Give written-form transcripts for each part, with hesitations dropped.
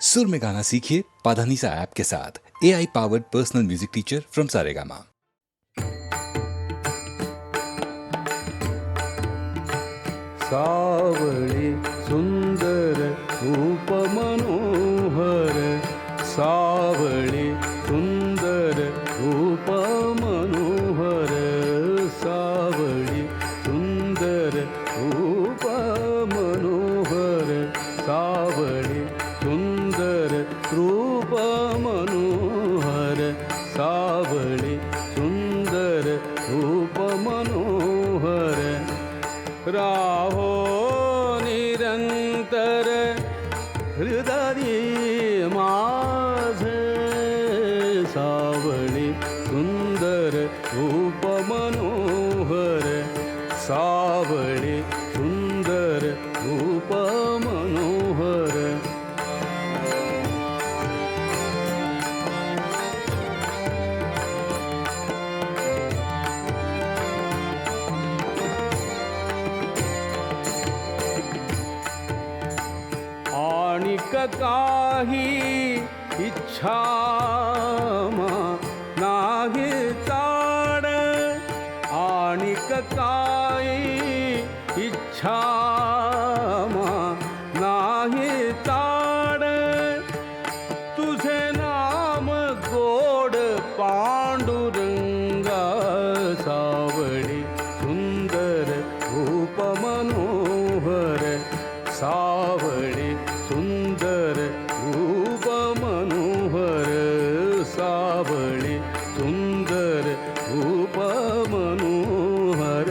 सुर में गाना सीखिए पाधानीसा ऐप के साथ। AI powered personal music teacher from Saregama. सावळी सुंदर रूप मनोहर, सावळी सुंदर रूप मनोहर, सावळी सुंदर रूप मनोहर, सावळी सुंदर रूप मनोहर, सावळी सुंदर रूप मनोहर, राहो निरंतर हृदय माझे, सावळी सुंदर रूप मनोहर, सावळी सुंदर रूप मनोहर, आणिक काही इच्छा नाही ताड, आणिक काही इच्छा नाही ताड, तुझे नाम गोड पांडुरंगा, सावळी सुंदर रूप मनोहर, सावळी सुंदर रूप मनोहर, सावळी सुंदर रूप मनोहर,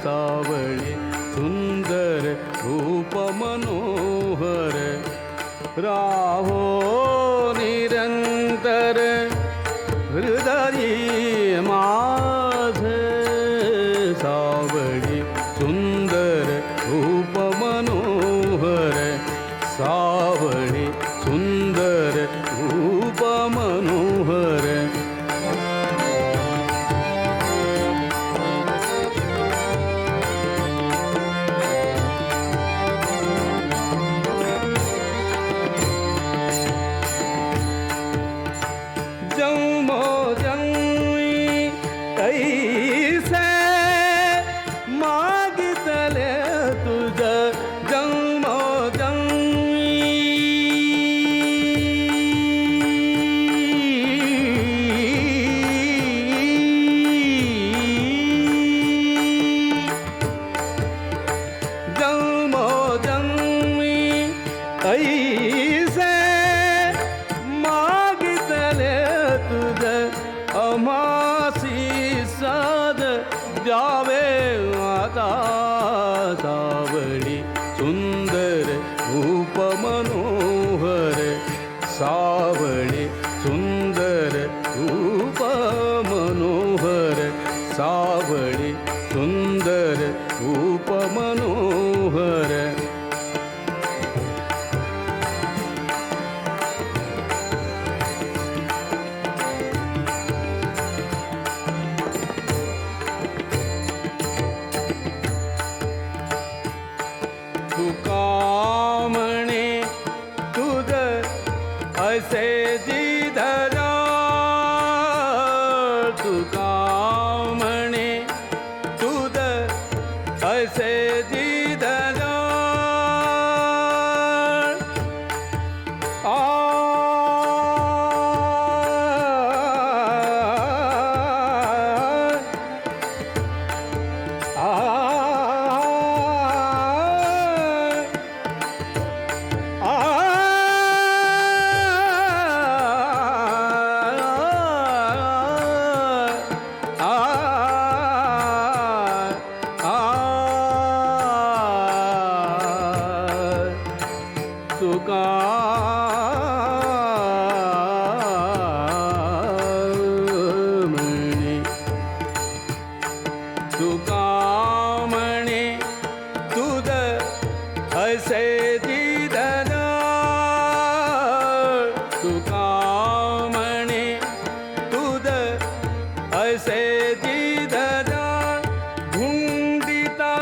सावळी सुंदर रूप मनोहर, राहो निरंतर हृदय माझे, सावळी सुंदर रूप मनोहर, सावळी सुंदर रूप मनोहर, जन्मो जन्मी कैसे मागितले तुझ, जन्मो जन्मो जन्मी ऐसे मागितले तुझ, अमासी साध द्यावे आता, सावळी सुंदर रूप मनोहर, सावळी सुंदर रूप मनोहर, सावळी सुंदर रूप मनोहर, तुका म्हणे तुझ असे जिधरा, तुका म्हणे तुझ असे जिधरा, तुका म्हणे, तुका म्हणे तुझ असे जिधर, तुका म्हणे तुझ असे जिधर, भुंडिता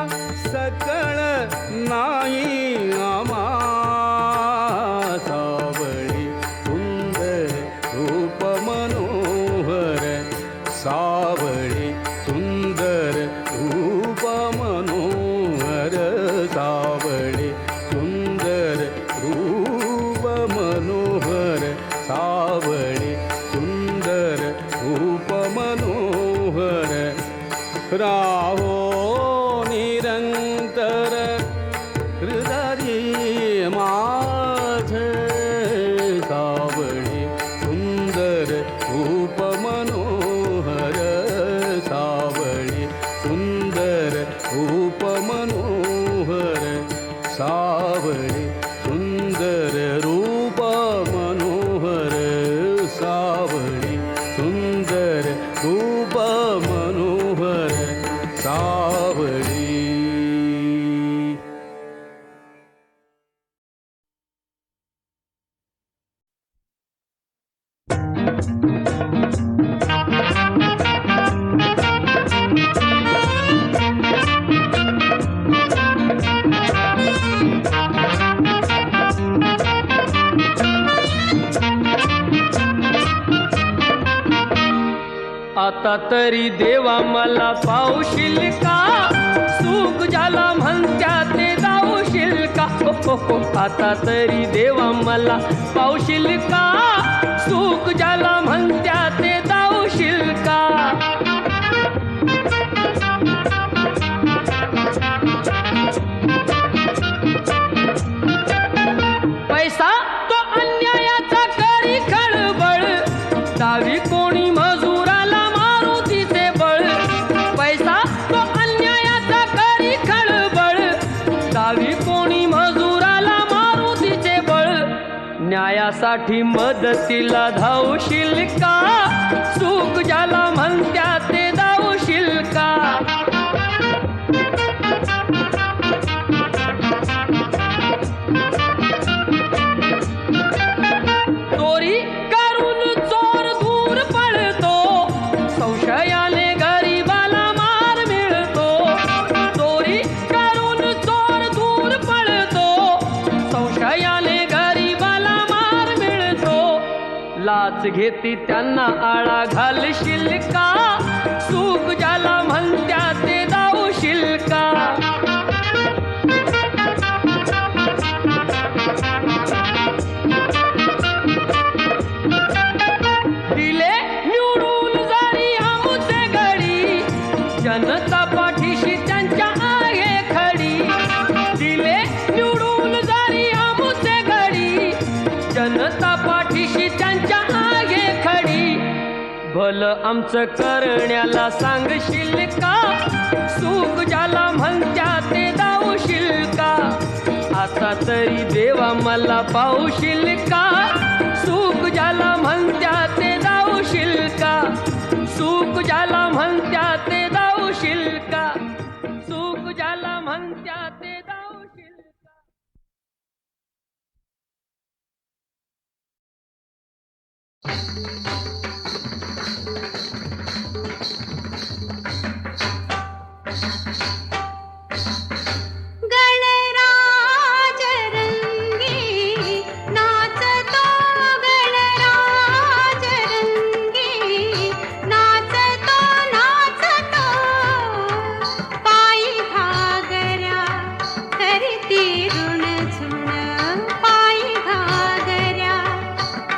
सकळ नाही आम्हा, सावळी राहो निरंतर हृदय माझ सावळे सुंदर रूप मनोहर सावळे सुंदर रूप मनोहर सावळे सुंदर रूप मनोहर सावळे सुंदर रूप मनोहर सावळे. आता तरी देवा मला पावशील का, सुख ज्याला म्हणत्या ते जाऊशील का. हो, आता तरी देवा मला पावशील का, सुख ज्याला म्हणत्या ते जाऊशील का. पैसा तो अन्यायाचा करी खळबळ, डावी कोणी मजुराला मारू तिचे बळ. पैसा तो अन्यायाचा करी खळबळ, डावी कोणी मजुराला मारू तिचे बळ. न्यायासाठी मदतीला धावशील का, सुख ज्याला म्हणत्या ते धावशील का. चोरी करून चोर दूर पळतो, संशयाने गरीबाला मार मिळतो. चोरी करून चोर दूर पळतो, संशयाने गरीबाला मार मिळतो. लाच घेती त्यांना आळा घालशील का, सुख ज्याला म्हणत्या ते दावशील का. दिले निवडून जरी आमुचे घडी, जनता पाठीशी त्यांच्या आहे खडी. दिले निवडून जरी आमुचे घडी, जनता पाठीशी त्यांच्या आहे खडी. भलं आमचं करण्याला सांगशील का, सुख ज्याला म्हणत्या ते दावशील का. आता तरी देवा मला पावशील का, सुख ज्याला म्हणत्या ते दावशील का. सुख ज्याला म्हणत्या ते दावशील का, सुख ज्याला म्हणत्या ते दावशील का. गणराज रंगी नाचतो, गणराज रंगी नाचतो, नाचतो. पायी घागऱ्या करती ऋणझुण, पायी घागऱ्या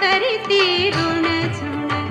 करती ऋणझुण.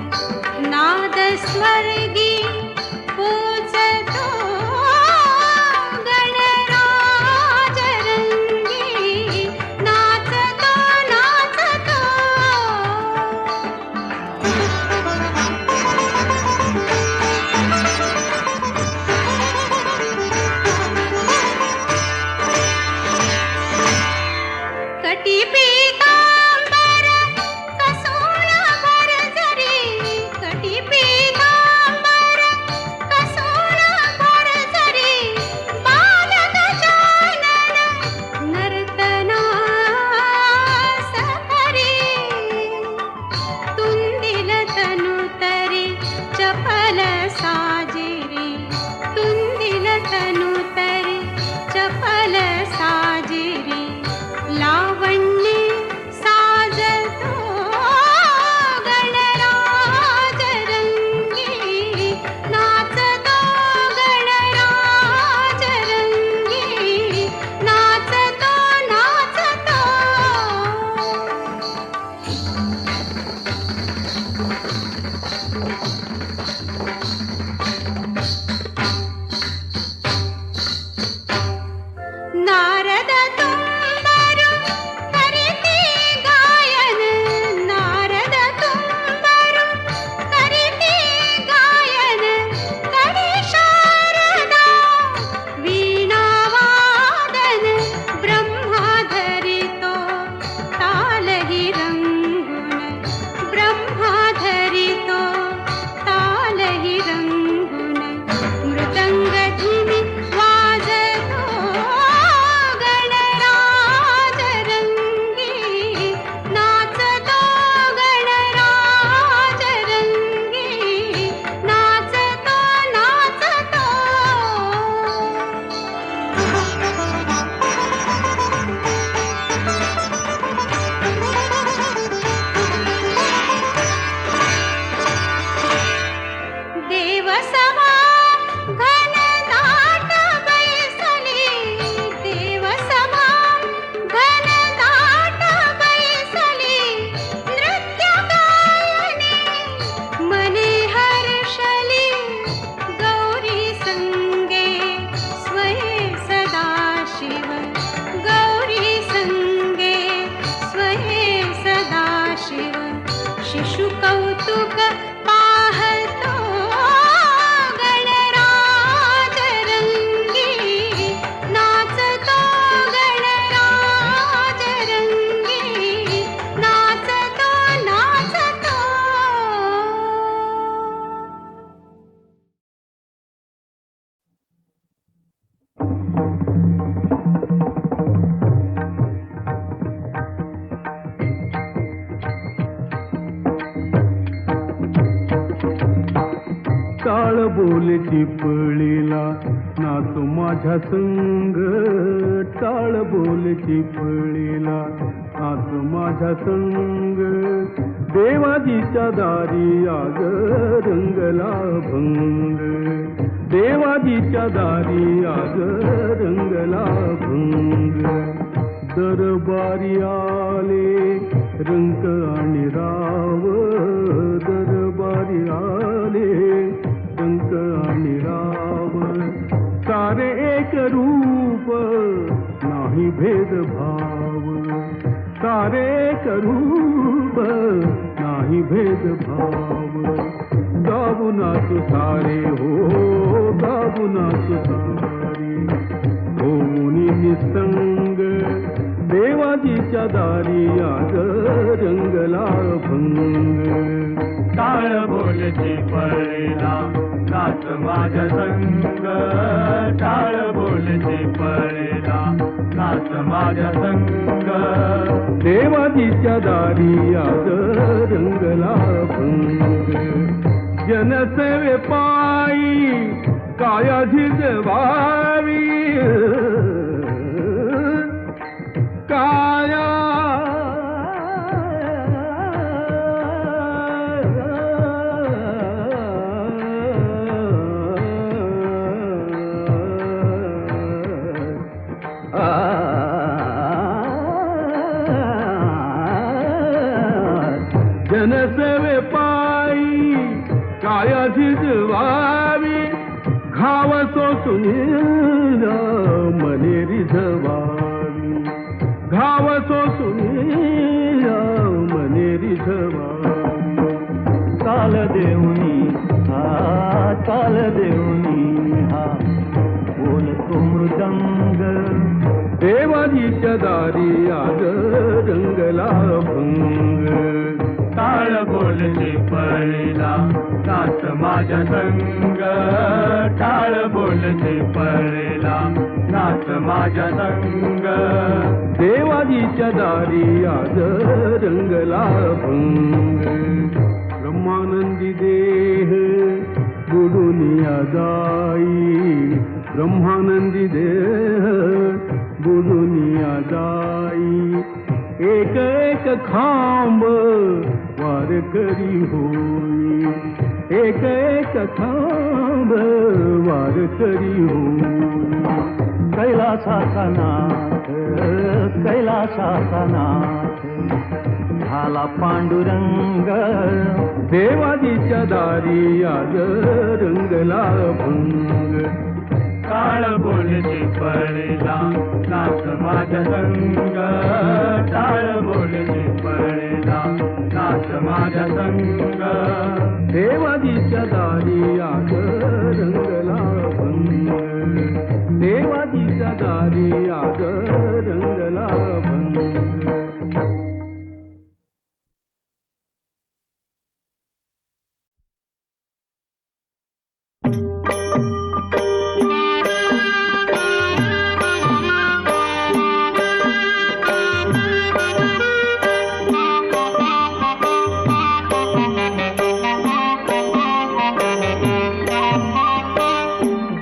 टाळ बोल चिपळीला नाच माझ्या संग, टाळ बोल चिपळीला नाच माझ्या संग. देवाजीच्या दारी आग रंगला भंग, देवाजीच्या दारी आग रंगला भंग. दरबारी आले रंग आणि राव, दरबारी आले रंग आणि राव. सारे एक रूप नाही भेदभाव, सारे एक रूप नाही भेदभाव. गाऊ नाचू सारे हो, गाऊ नाचू सारे होऊन निसंग. देवाजीच्या दारी आग रंगला भंग. टाळ बोल चिपळीला नाच माझ्या संग, टाळ बोल चिपळीला नाच माझ्या संग. देवाजीच्या दारी आग रंगला भंग. जनसेवे पायी काया झिजवावी, काया जनसेवे पायी काया झिजवावी. घाव सोसून मने रिझवावी, घाव सोसून मने रिझवावी. चाल देऊनी हा, चाल देऊनी हा बोलतो मृदंग. देवाजीच्या दारी आग रंगला भंग. टाळ बोल चिपळीला नाच माझ्या संग, टाळ बोल चिपळीला नाच माझ्या संग. देवाजीच्या दारी आग रंगला भंग. ब्रह्मानंदी देह बुडून जाई, ब्रह्मानंदी देह बुडून जाई. एक एक खांब वार करी होई, एक एक खांब वार करी होई. कैलासाचा नाथ, कैलासाचा नाथ झाला पांडुरंग. देवाजीच्या दारी आग रंगला भंग. टाळ बोल चिपळीला नाच माझ्या संग, टाळ बोल चिपळीला नाच माझ्या संग. देवाजीच्या दारी आग रंगला भंग. देवाजीच्या दारी आग रंगला भंग.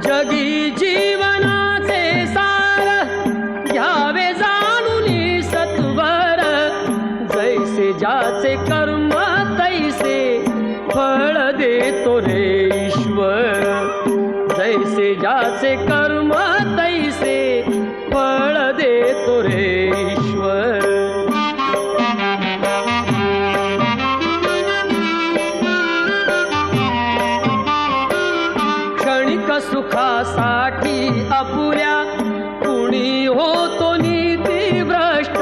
जगी जीवनाचे सार घ्यावे जाणून सत्वर. जैसे ज्याचे कर्म तैसे फळ देतो रे ईश्वर. जैसे ज्याचे कर्म तैसे फळ देतो रे ईश्वर. क्षणिक सुखासाठी अपुऱ्या कुणी होतो नीती भ्रष्ट.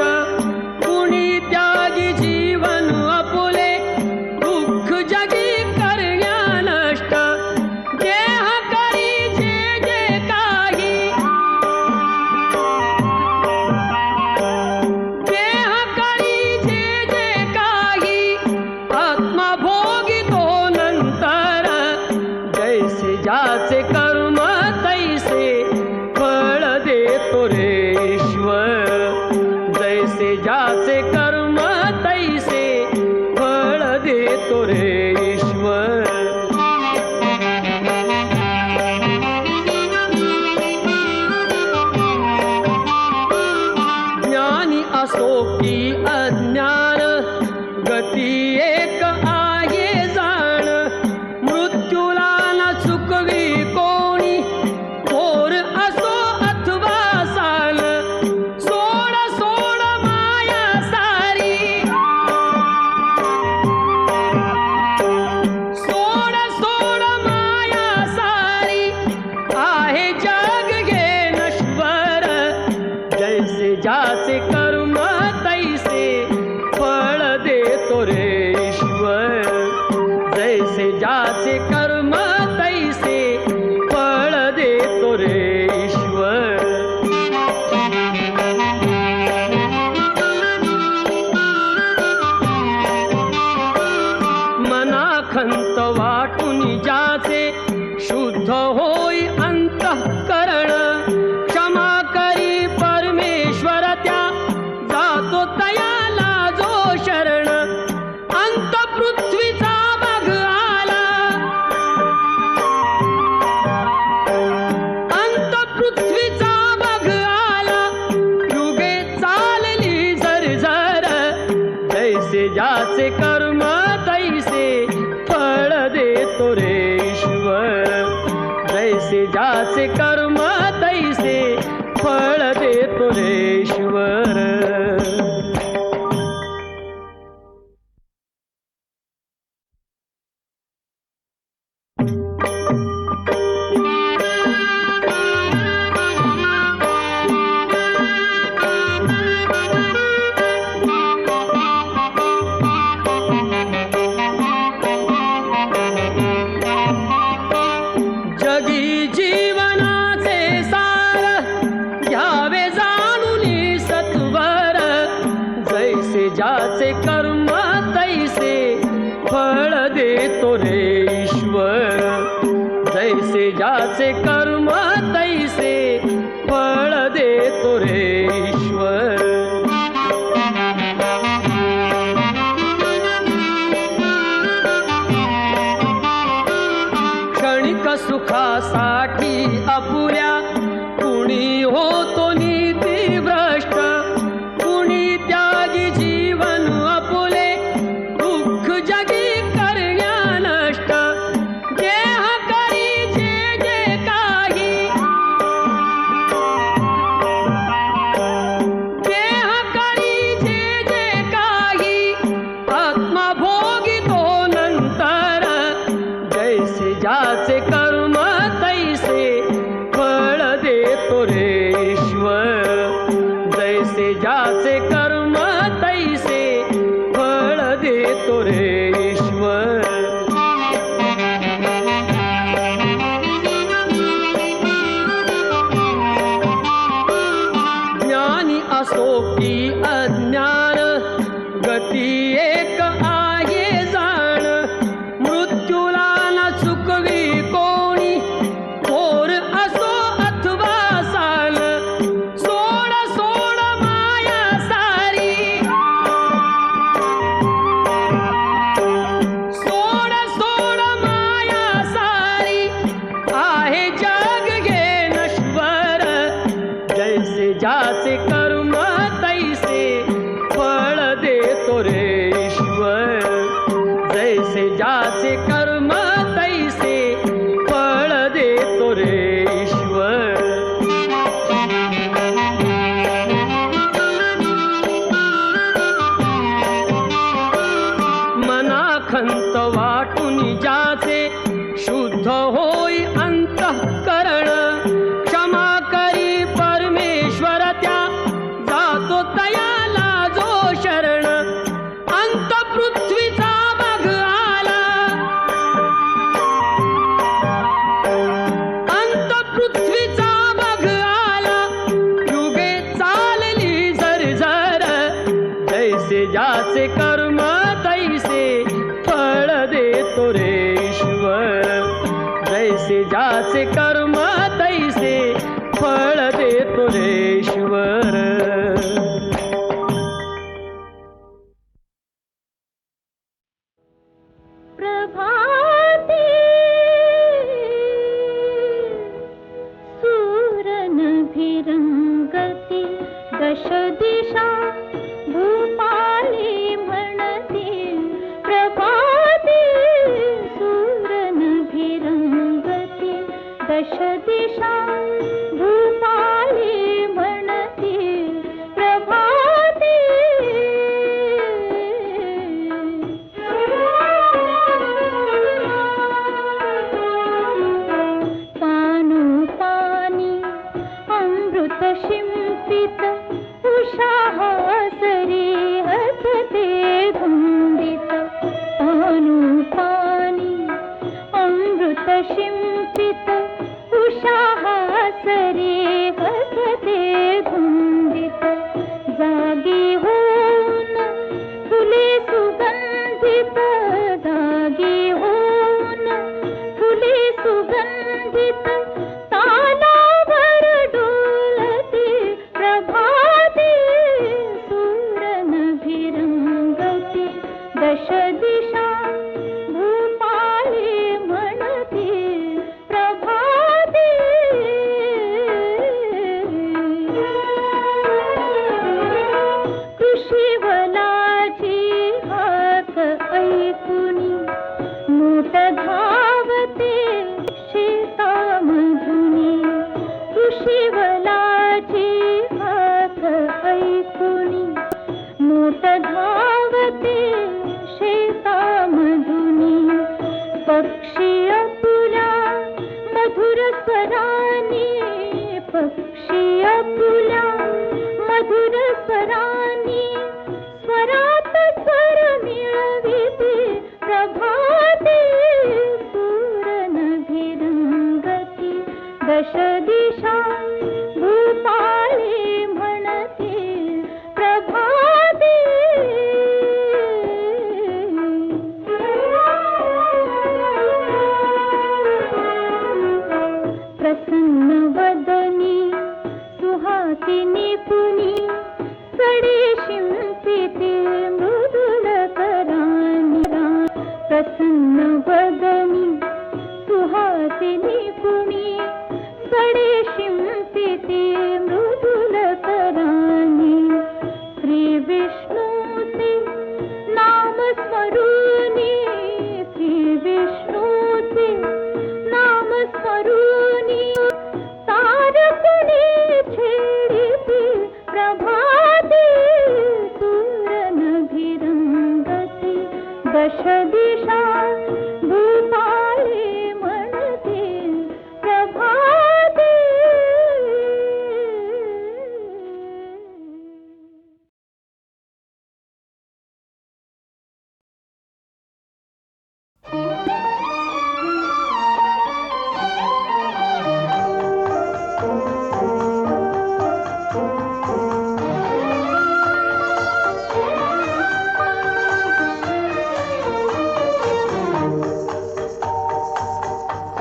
कुणी त्यागी जीवन अपुले दुःख जगी करण्या नष्ट. गती एक आहे जाण मृत्यूला न चुकवी कोणी थोर असो अथवा साल सोड सोड माया सारी सोड सोड माया सारी आहे जग घे नश्वर जैसे ज्याचे कर्म तैसे फळ देतो रे ईश्वर जैसे ज्याचे कर्म तैसे फळ देतो रे ईश्वर मनाखंत वाटून ज्याचे शुद्ध होई अंतःकरण क्षमा करी परमेश्वर त्या जातो तयाला जो शरण अंत पृथ्वीचा बघ आला अंत पृथ्वीचा बघ आला युगे चालली झरझर जैसे ज्याचे कर्म तैसे फळ देतो रे ईश्वर जैसे ज्याचे कर्म तैसे फळ देतो रे ईश्वर जगी जीवनाचे सार घ्यावे जाणून सत्वर जैसे ज्याचे कर्म तैसे फळ देतो रे ईश्वर जैसे ज्याचे कर्म तैसे फळ देतो रे ईश्वर क्षणिक सुखासाठी अपुऱ्या कुणी होतो नीती भ्रष्ट कुणी त्यागी जीवन अपुले दुःख जगी करण्या नष्ट देह करी जे जे काही देह करी जे जे काही आत्मा भोगितो नंतर जैसे ज्याचे कर्म तैसे फळ देतो रे ईश्वर जैसे ज्याचे कर्म तैसे फळ देतो रे ईश्वर ज्ञानी असो की अज्ञान गती एक आहे जाण मृत्यूला न चुकवी कोणी थोर असो अथवा साल सोड सोड माया सारी सोड सोड माया सारी आहे जग घे नश्वर जैसे ज्याचे कर्म तैसे फळ देतो रे ईश्वर जैसे ज्याचे कर्म तैसे फळ देतो रे ईश्वर मनाखंत वाटून ज्याचे शुद्ध होई अंतःकरण क्षमा करी परमेश्वर त्या जातो तयाला जो शरण अंत पृथ्वीचा बघ आला अंत पृथ्वीचा बघ आला युगे चालली झरझर जैसे ज्याचे कर्म तैसे फळ देतो रे ईश्वर जैसे ज्याचे कर्म तैसे फळ देतो रे ईश्वर प्रभाते सूरनभिरंगती दश दिशा भूपाली म्हणती फुले सुगंधित जागी होऊन, फुले सुगंधित तालावर डोलते प्रभाते, सुरनभिरंगती दश दिशा भूपाळे म्हणते प्रभाते. कृषीवलाची हाक ऐकुनी मोठ धावते शेतामधुनी, कृषीवलाची हाक ऐकुनी मोठ धावते शेतामधुनी. पक्षी आपुल्या मधुर स्वरानी, पक्षी आपुल्या मधुर स्वरानी, स्वरात स्वर मिळविते प्रभाते, सुरनभिरंगती दश दिशा भूपाळे म्हणते प्रभाते. प्रसन्न वदनी सुहासिनी पुनी, सडे शिंपिते मृदुल करानी. प्रसन्न वदनी सुहासिनी पुनी, सडे शिंपिते मृदुल करानी. श्री विष्णूचे नाम स्मरूनी, श्री विष्णूचे नाम स्मरूनी, तारकुणी छेडिते प्रभाते, सुरनभिरंगती दश दिशा भूपाळे म्हणते प्रभाते.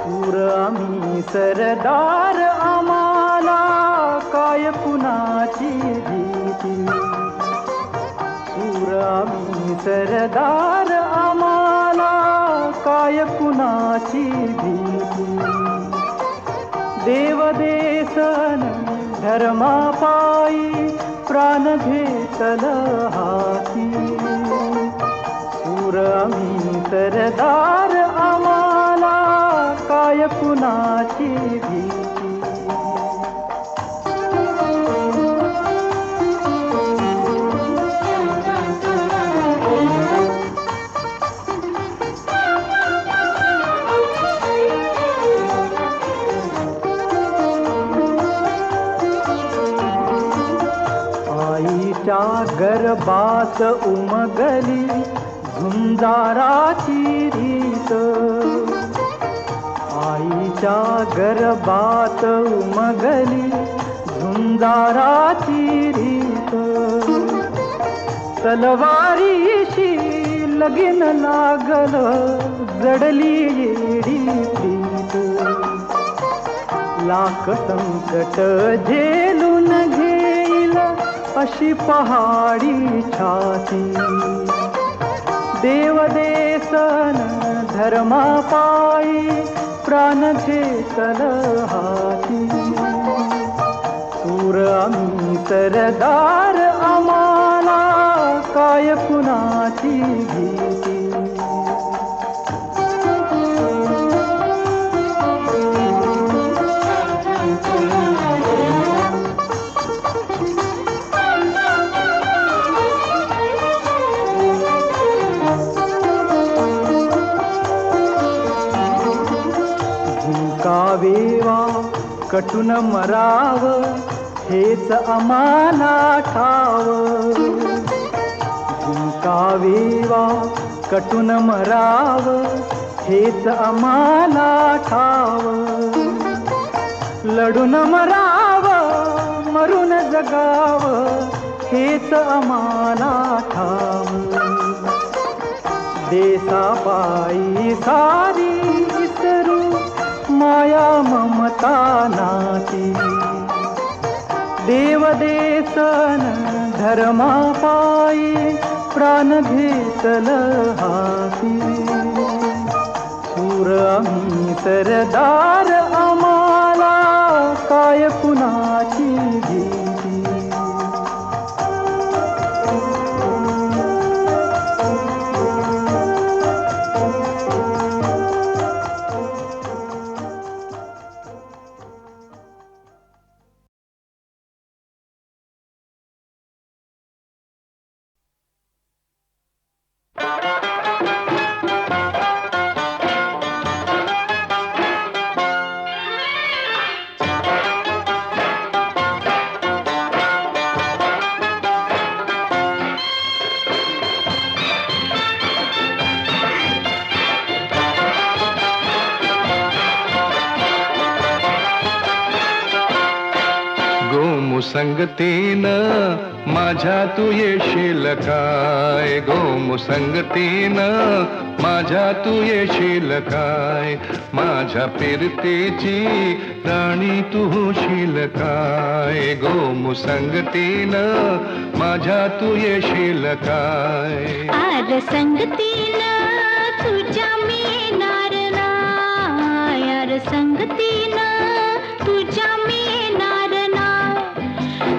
सूर आम्ही सरदार, आम्हाला काय कुणाची भीती. सूर आम्ही सरदार, आम्हाला काय कुणाची भीती. देवदेसन धर्मापायी प्राण घेतल हाती. सूर आम्ही सरदार, आम्हाला काय कुणाची भीती. आईच्या गर्भात उमगली झुंजाराची रीत. आईच्या गर्भात उमगली झुंजाराची रीत. तलवारीशी लगीन लागल जडली येडी प्रीत. लाख संकट झेलून घेईल अशी पहाडी छाती. देवदेसन धर्मापायी प्राण घेतल हाती. सूर आम्ही सरदार, आम्हाला काय कुणाची भीती. झुंकावेवा कटून मराव हेच आम्हाला ठाव. झुंकावेवा कटून मराव हेच आम्हाला ठाव. लढून मराव मरून जगाव हेच आम्हाला ठाव. देसा पायी सारी इसरू माया ममता नाती देव देसन धर्मा पायी प्राण घेतल हाती सूर आम्ही सरदार आम्हाला काय कुणाची भीती संगतीनं माझ्या तू येशील काय गोमुसंगतीनं माझ्या तू येशील काय माझ्या फिरतेची राणी तू होशील काय गोमुसंगतीनं माझ्या तू येशील काय आर संगतीनं तुझ्या मी येणार नाय आर संगतीनं तुझ्या मी येणार नाय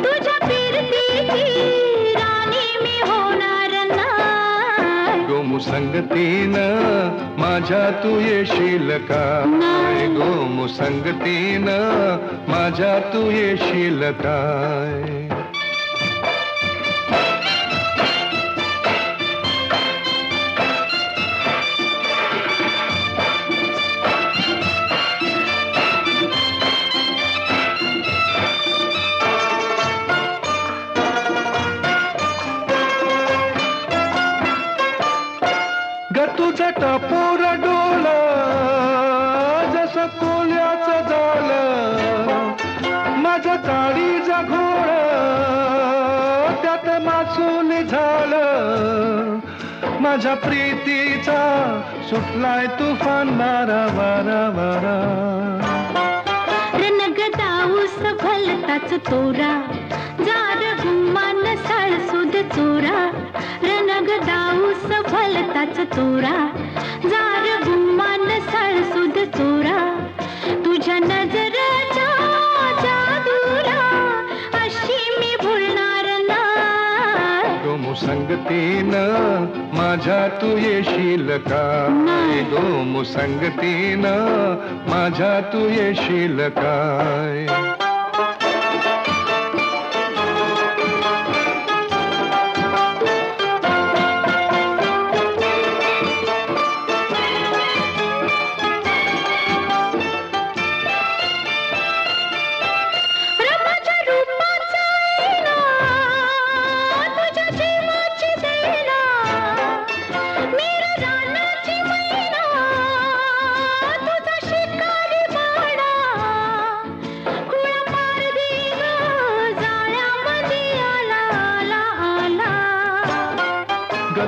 तुझ्या फिरतीची राणी मी होणार नाय गोमुसंगतीनं माझ्या तू येशील काय गोमुसंगतीनं माझ्या तू येशील काय तुझं टपोर डोल जसं कोल्याचं झालं माझं काळीचं घोळ त्यात मासूल झालं माझ्या प्रीतीचा सुटलाय तुफान वारा वारा वारा रणगदाऊस भलताच तोरा जार गुमान साळसुद चोरा रणगदाऊस भलताच तोरा जार गुमान साळसुद चोरा तुझ्या नजरेच्या जादूला अशी मी भुलणार नाही गोमुसंगतीनं माझ्या तू येशील काय गोमुसंगतीनं माझ्या तू येशील काय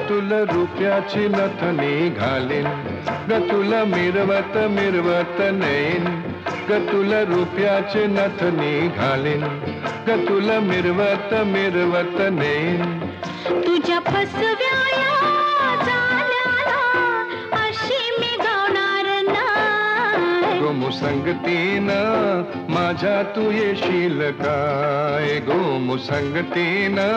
तुला रुपयाची नथनी घालीन ग तुला मिरवत मिरवत नेईन ग तुला रुपयाची नथनी घालीन ग तुला मिरवत मिरवत नेईन तुझ्या फसव्या झाल्याला अशी मी गावणार नाही गोमुसंगतीनं माझ्या तू येशील काय गोमुसंगतीनं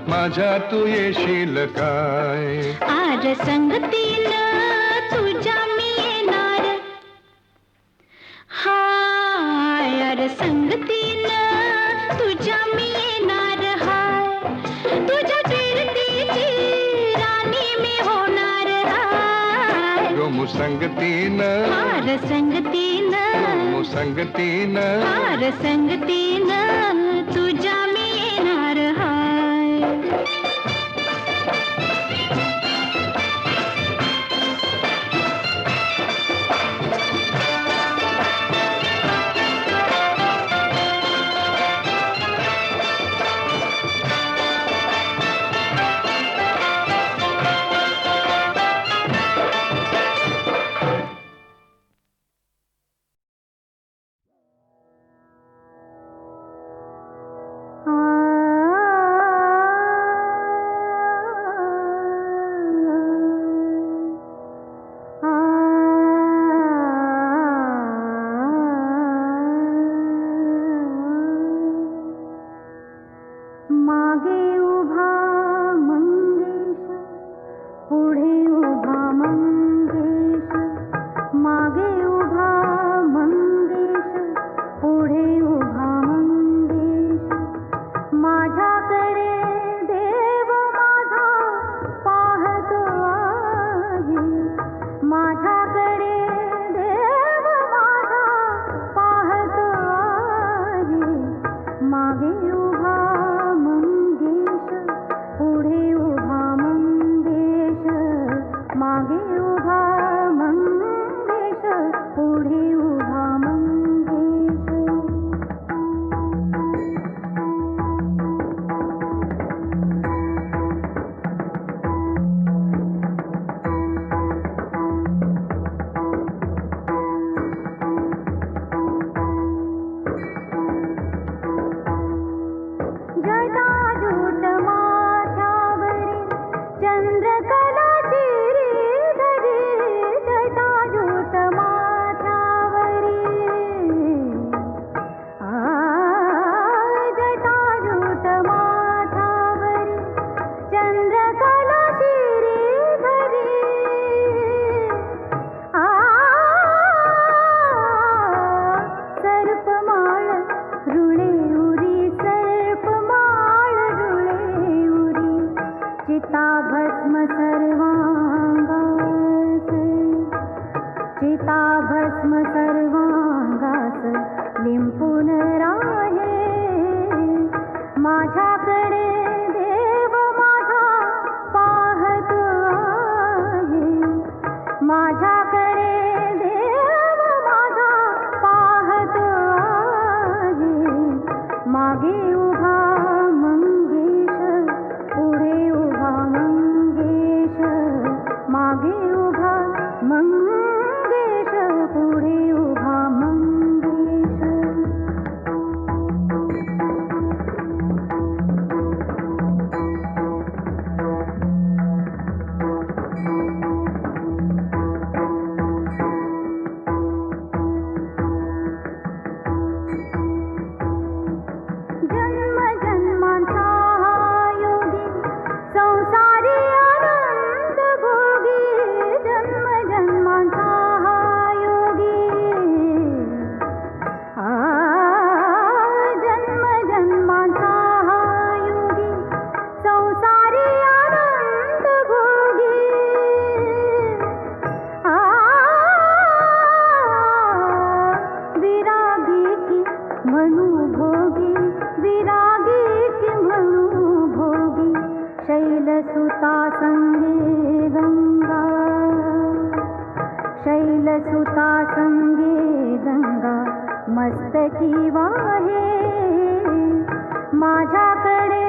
माझ्या तू येशील काय आर संगतीनं तुझ्या मी येणार हाय आर संगतीनं तुझ्या मी येणार हाय तुझ्या फिरतीची राणी मी होणार हाय गोमुसंगतीनं आर संगतीनं गोमुसंगतीनं आर संगतीनं तुझ्या मी येणार हाय मागे उभा मंगेश, पुढे उभा मंगेश. जटाजूट माथ्यावरी चंद्रकला श्रीधरी, जटाजूट माथ्यावरी जटाजूट माथ्यावरी चंद्रकला श्रीधरी. सर्पमाळ रुळे उरी, सर्पमाळ रुळे उरी, चिताभस्म सर्वांगास, चिताभस्म सर्वांगास लिंपून राहे. माझ्याकडे देव माझा पाहत आहे, माझ्याकडे देव माझा पाहत आहे. मागे उभा मंगेश, पुढे उभा मंगेश, मागे उभा मंगेश, पुढे उभा मंगेश. जन्म जन्मांचा हा योगी, संसारी आनंद भोगी. जन्म जन्मांचा हा योगी, जन्म जन्मांचा हा योगी, संसारी आनंद भोगी. विरागी की म्हणू भोगी, विरागी की म्हणू भोगी. शैलसुता संगे गंगा, शैलसुता संगे गंगा मस्तकी वाहे. माझ्याकडे